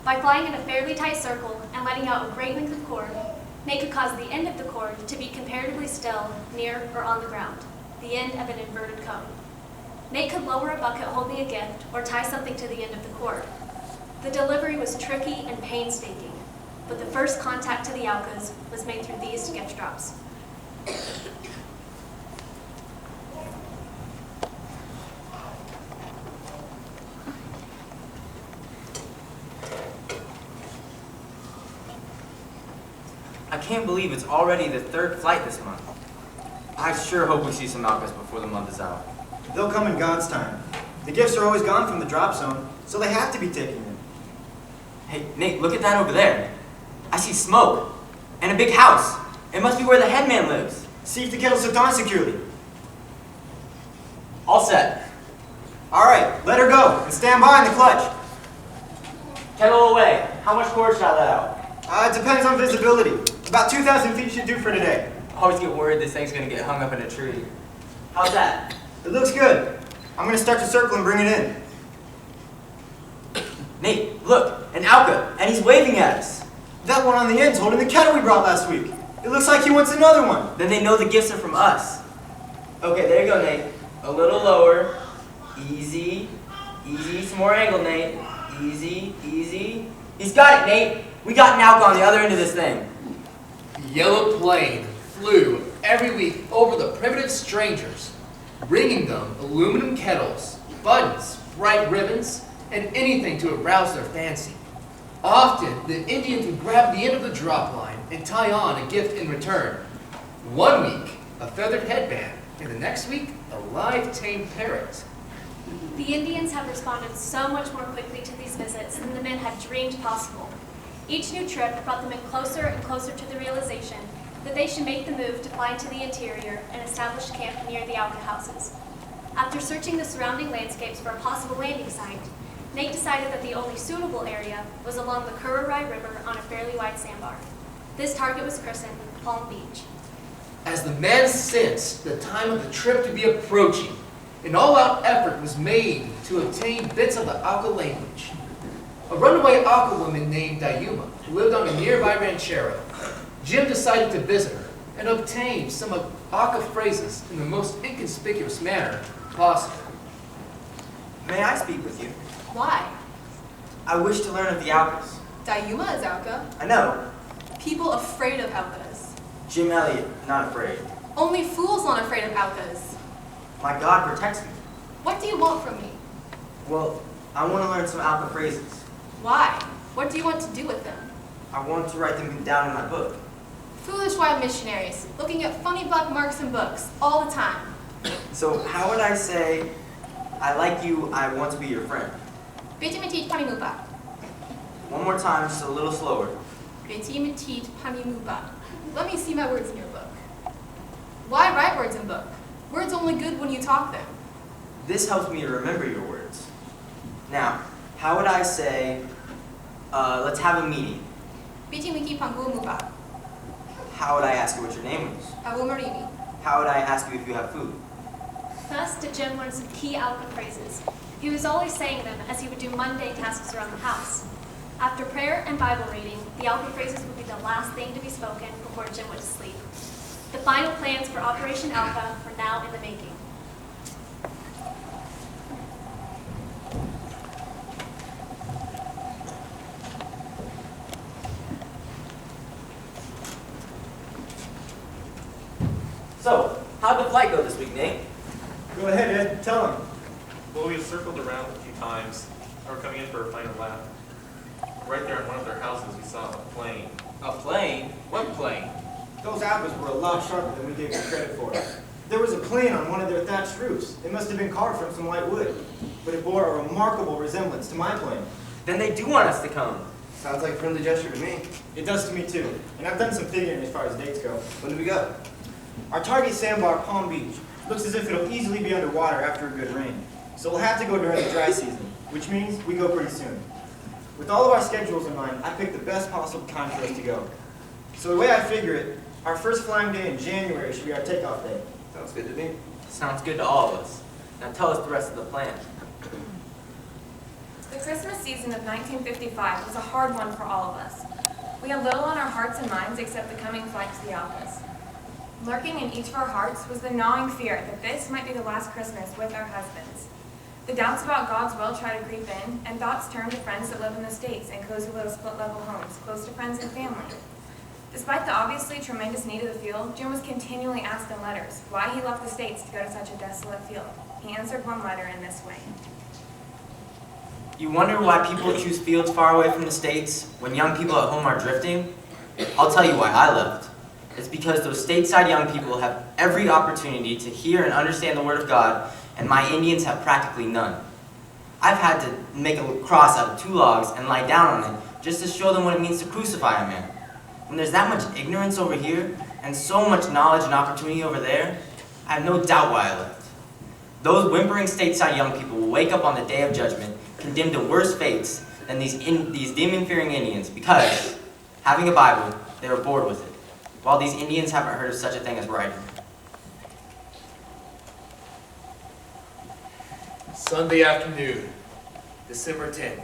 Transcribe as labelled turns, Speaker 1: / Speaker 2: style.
Speaker 1: By flying in a fairly tight circle and letting out a great length of cord, Nate could cause the end of the cord to be comparatively still, near or on the ground, the end of an inverted cone. Nate could lower a bucket holding a gift or tie something to the end of the cord. The delivery was tricky and painstaking, but the first contact to the Alkas was made through these gift drops.
Speaker 2: I can't believe it's already the third flight this month. I sure hope we see some Alkas before the month is out.
Speaker 3: They'll come in God's time. The gifts are always gone from the drop zone, so they have to be taken in.
Speaker 2: Hey, Nate, look at that over there. I see smoke and a big house. It must be where the headman lives.
Speaker 3: See if the kettle's hooked on securely.
Speaker 2: All set.
Speaker 3: All right, let her go and stand by in the clutch.
Speaker 2: Kettle away. How much cord should I let out?
Speaker 3: It depends on visibility. About 2,000 feet should do for today.
Speaker 2: I always get worried this thing's gonna get hung up in a tree. How's that?
Speaker 3: It looks good. I'm gonna start to circle and bring it in.
Speaker 2: Nate, look, an Alka, and he's waving at us.
Speaker 3: That one on the end's holding the kettle we brought last week. It looks like he wants another one.
Speaker 2: Then they know the gifts are from us. Okay, there you go, Nate. A little lower. Easy. Easy. Some more angle, Nate. Easy. Easy. He's got it, Nate. We got an Alka on the other end of this thing.
Speaker 4: The yellow plane flew every week over the primitive strangers, bringing them aluminum kettles, buttons, bright ribbons, and anything to arouse their fancy. Often, the Indians would grab the end of the drop line and tie on a gift in return. One week, a feathered headband, and the next week, a live tame parrot.
Speaker 1: The Indians have responded so much more quickly to these visits than the men had dreamed possible. Each new trip brought them in closer and closer to the realization that they should make the move to fly into the interior and establish camp near the Alka houses. After searching the surrounding landscapes for a possible landing site, Nate decided that the only suitable area was along the Kurirai River on a fairly wide sandbar. This target was christened Palm Beach.
Speaker 4: As the men sensed the time of the trip to be approaching, an all-out effort was made to obtain bits of the Alka language. A runaway Alka woman named Dayuma lived on a nearby ranchero. Jim decided to visit her and obtain some of Alka phrases in the most inconspicuous manner possible.
Speaker 2: May I speak with you?
Speaker 5: Why?
Speaker 2: I wish to learn of the Alkas.
Speaker 5: Dayuma is Alka.
Speaker 2: I know.
Speaker 5: People afraid of Alkas.
Speaker 2: Jim Elliot, not afraid.
Speaker 5: Only fools not afraid of Alkas.
Speaker 2: My God protects me.
Speaker 5: What do you want from me?
Speaker 2: Well, I want to learn some Alka phrases.
Speaker 5: Why? What do you want to do with them?
Speaker 2: I want to write them down in my book.
Speaker 5: Foolish white missionaries, looking at funny black marks in books all the time.
Speaker 2: So how would I say, I like you, I want to be your friend?
Speaker 5: Petit petit panimupa.
Speaker 2: One more time, just a little slower.
Speaker 5: Petit petit panimupa. Let me see my words in your book. Why write words in book? Words only good when you talk them.
Speaker 2: This helps me to remember your words. Now, how would I say, let's have a meeting?
Speaker 5: Petit miki panguumupa.
Speaker 2: How would I ask you what your name was?
Speaker 5: Agumarini.
Speaker 2: How would I ask you if you have food?
Speaker 1: Thus did Jim learn some key Alka phrases. He was always saying them as he would do mundane tasks around the house. After prayer and Bible reading, the Alka phrases would be the last thing to be spoken before Jim went to sleep. The final plans for Operation Alka were now in the making.
Speaker 2: So, how'd the flight go this week, Nate?
Speaker 3: Go ahead, Ed. Tell him.
Speaker 6: Well, we circled around a few times. We're coming in for a final lap. Right there in one of their houses, we saw a plane.
Speaker 4: A plane? What plane?
Speaker 3: Those apples were a lot sharper than we gave them credit for. There was a plane on one of their thatched roofs. It must have been carved from some light wood, but it bore a remarkable resemblance to my plane.
Speaker 2: Then they do want us to come.
Speaker 7: Sounds like a friendly gesture to me.
Speaker 3: It does to me too, and I've done some figuring as far as dates go.
Speaker 7: When do we go?
Speaker 3: Our target sandbar, Palm Beach, looks as if it'll easily be underwater after a good rain. So we'll have to go during the dry season, which means we go pretty soon. With all of our schedules in mind, I picked the best possible time for us to go. So the way I figure it, our first flying day in January should be our takeoff day.
Speaker 7: Sounds good to me.
Speaker 2: Sounds good to all of us. Now tell us the rest of the plan.
Speaker 5: The
Speaker 8: Christmas season of 1955 was a hard one for all of us. We had little on our hearts and minds except the coming flight to the office. Lurking in each of our hearts was the gnawing fear that this might be the last Christmas with our husbands. The doubts about God's will tried to creep in, and thoughts turned to friends that live in the States and cozy little split-level homes, close to friends and family. Despite the obviously tremendous need of the field, Jim was continually asked in letters why he left the States to go to such a desolate field. He answered one letter in this way.
Speaker 2: You wonder why people choose fields far away from the States when young people at home are drifting? I'll tell you why I left. It's because those stateside young people have every opportunity to hear and understand the Word of God, and my Indians have practically none. I've had to make a cross out of 2 logs and lie down on it just to show them what it means to crucify a man. When there's that much ignorance over here and so much knowledge and opportunity over there, I have no doubt why I left. Those whimpering stateside young people will wake up on the day of judgment condemned to worse fates than these demon-fearing Indians because, having a Bible, they were bored with it, while these Indians haven't heard of such a thing as writing.
Speaker 4: Sunday afternoon, December 10th.